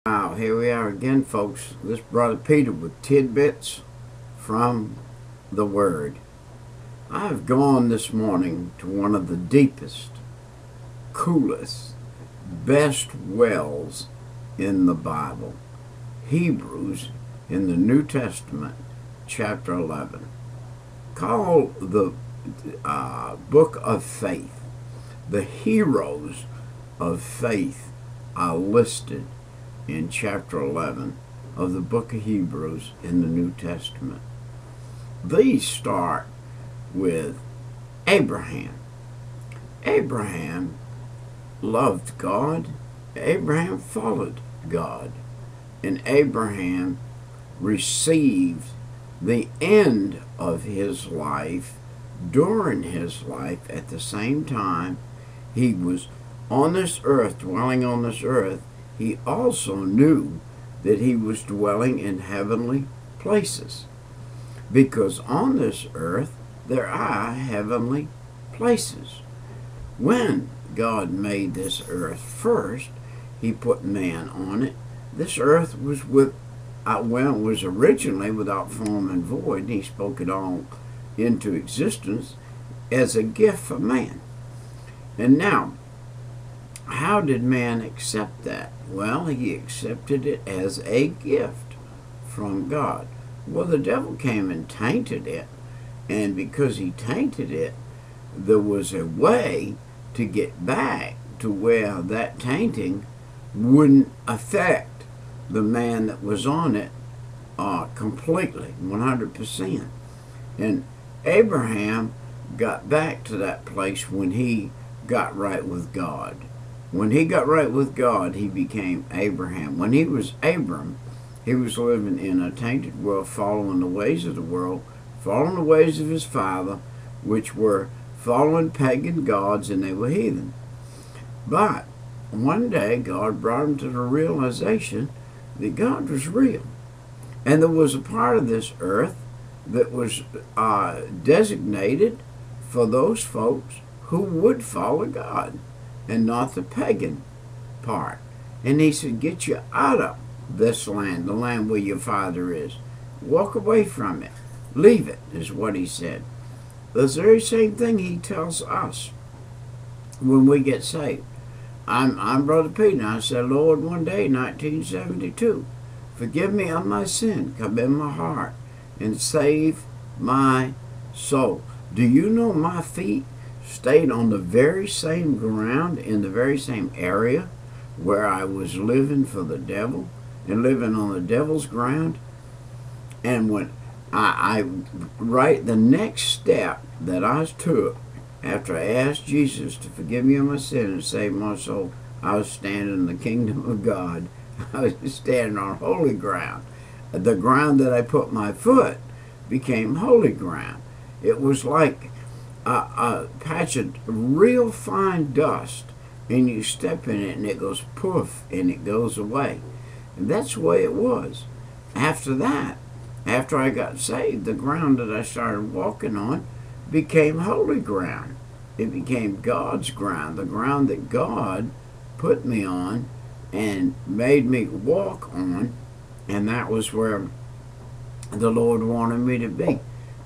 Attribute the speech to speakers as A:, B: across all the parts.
A: Wow, here we are again, folks. This Brother Peter with tidbits from the Word. I've gone this morning to one of the deepest, coolest, best wells in the Bible. Hebrews in the New Testament, chapter 11. Called the Book of Faith. The heroes of faith are listed in chapter 11 of the book of Hebrews in the New Testament. These start with Abraham. Abraham loved God. Abraham followed God. And Abraham received the end of his life during his life. At the same time he was on this earth, dwelling on this earth, he also knew that he was dwelling in heavenly places, because on this earth there are heavenly places. When God made this earth first, he put man on it. This earth was it was originally without form and void, and he spoke it all into existence as a gift for man. And now, how did man accept that? Well, he accepted it as a gift from God. Well, the devil came and tainted it, and because he tainted it, there was a way to get back to where that tainting wouldn't affect the man that was on it completely, 100%. And Abraham got back to that place when he got right with God. When he got right with God, he became Abraham. When he was Abram, he was living in a tainted world, following the ways of the world, following the ways of his father, which were following pagan gods, and they were heathen. But one day, God brought him to the realization that God was real. And there was a part of this earth that was designated for those folks who would follow God, and not the pagan part. And he said, get you out of this land, the land where your father is. Walk away from it. Leave it, is what he said. The very same thing he tells us when we get saved. I'm Brother Peter, and I said, Lord, one day, 1972, forgive me of my sin, come in my heart, and save my soul. Do you know my feet stayed on the very same ground, in the very same area where I was living for the devil and living on the devil's ground? And when the next step that I took after I asked Jesus to forgive me of my sin and save my soul, I was standing in the kingdom of God. I was standing on holy ground. The ground that I put my foot became holy ground. It was like a patch of real fine dust, and you step in it and it goes poof and it goes away. And that's the way it was. After that, after I got saved, the ground that I started walking on became holy ground. It became God's ground, the ground that God put me on and made me walk on, and that was where the Lord wanted me to be.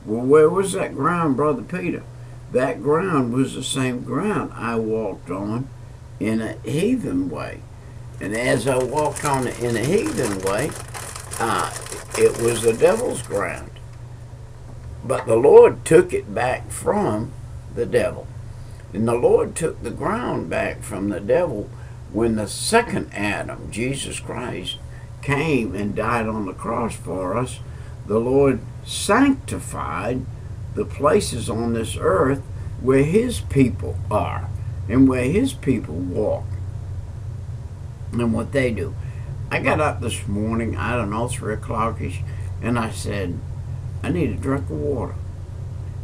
A: Well, where was that ground, Brother Peter? That ground was the same ground I walked on in a heathen way. And as I walked on it in a heathen way, it was the devil's ground. But the Lord took it back from the devil. And the Lord took the ground back from the devil when the second Adam, Jesus Christ, came and died on the cross for us. The Lord sanctified the places on this earth where his people are and where his people walk and what they do. I got up this morning, I don't know, 3 o'clock-ish, and I said, I need a drink of water.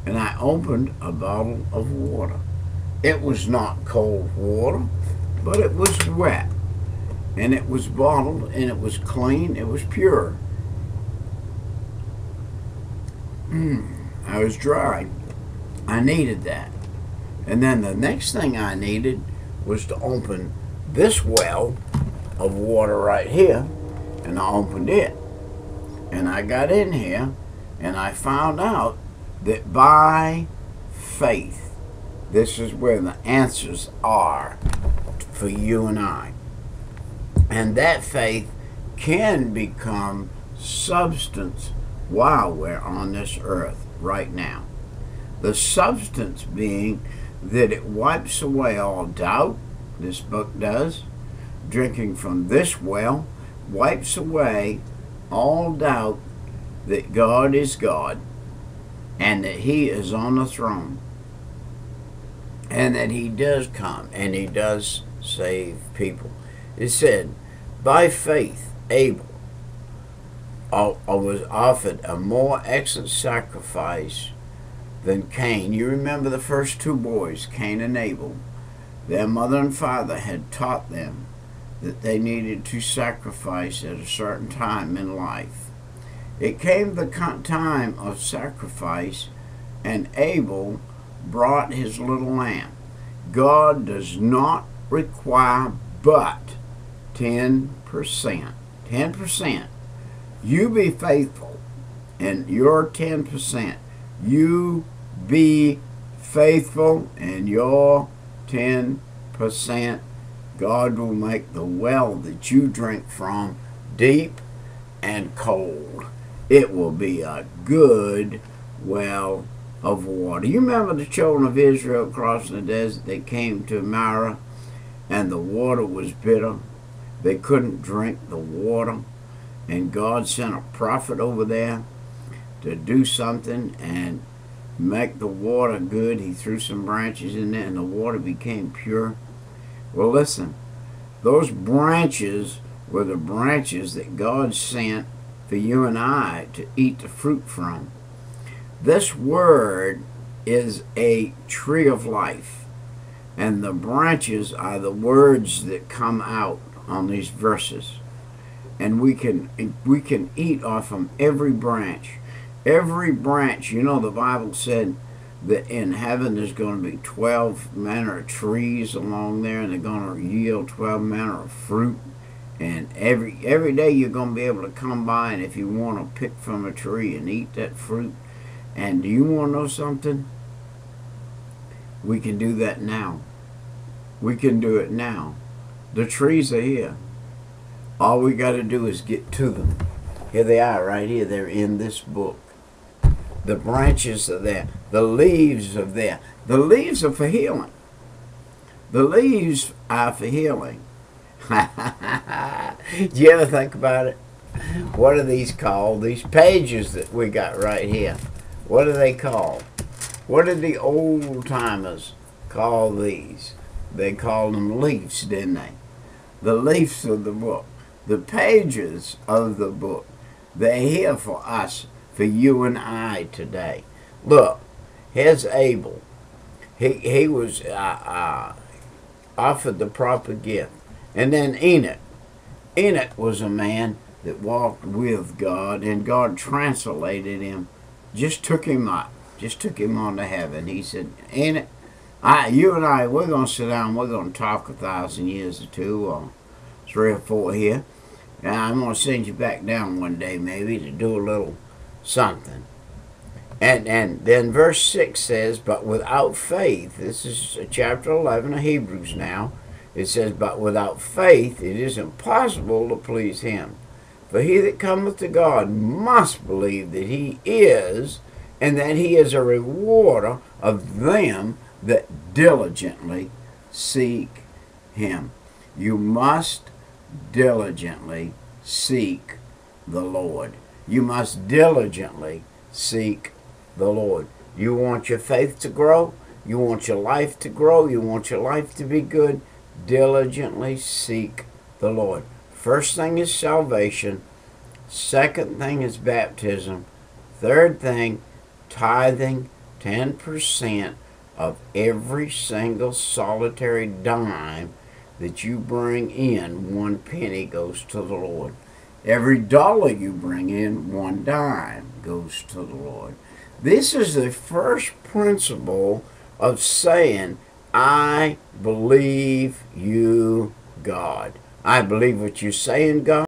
A: And I opened a bottle of water. It was not cold water, but it was wet. And it was bottled, and it was clean, it was pure. I was dry. I needed that. And then the next thing I needed was to open this well of water right here, and I opened it. And I got in here, and I found out that by faith, this is where the answers are for you and I. And that faith can become substance while we're on this earth right now. The substance being that it wipes away all doubt, this book does. Drinking from this well wipes away all doubt that God is God and that He is on the throne and that He does come and He does save people. It said, by faith, Abel was offered a more excellent sacrifice than Cain. You remember the first two boys, Cain and Abel. Their mother and father had taught them that they needed to sacrifice at a certain time in life. It came the time of sacrifice, and Abel brought his little lamb. God does not require but 10%. 10%. You be faithful, and your 10%. You be faithful, and your 10%. God will make the well that you drink from deep and cold. It will be a good well of water. You remember the children of Israel crossing the desert? They came to Marah, and the water was bitter. They couldn't drink the water, and God sent a prophet over there to do something and make the water good. He threw some branches in there, and the water became pure. Well, listen, those branches were the branches that God sent for you and I to eat the fruit from. This word is a tree of life, and the branches are the words that come out on these verses. And we can eat off from every branch. Every branch, you know, the Bible said that in heaven there's going to be 12 manner of trees along there, and they're going to yield 12 manner of fruit. And every day you're going to be able to come by, and if you want to pick from a tree and eat that fruit. And do you want to know something? We can do that now. We can do it now. The trees are here. All we got to do is get to them. Here they are right here. They're in this book. The branches are there. The leaves are there. The leaves are for healing. The leaves are for healing. Do you ever think about it? What are these called? These pages that we got right here. What are they called? What did the old timers call these? They called them leaves, didn't they? The leaves of the book. The pages of the book. They're here for us, for you and I today. Look, here's Abel. He was offered the proper gift. And then Enoch. Enoch was a man that walked with God, and God translated him, just took him up, just took him on to heaven. He said, Enoch, you and I, we're going to sit down, we're going to talk 1,000 years or 2 or 3 or 4 here. And I'm going to send you back down one day maybe to do a little something. And then verse 6 says, but without faith, this is chapter 11 of Hebrews now, it says, but without faith it is impossible to please him. For he that cometh to God must believe that he is, and that he is a rewarder of them that diligently seek him. You must diligently seek the Lord. You must diligently seek the Lord. You want your faith to grow? You want your life to grow? You want your life to be good? Diligently seek the Lord. First thing is salvation. Second thing is baptism. Third thing, tithing 10% of every single solitary dime that you bring in. 1 penny goes to the Lord. Every dollar you bring in, 1 dime goes to the Lord. This is the first principle of saying, I believe you, God. I believe what you're saying, God.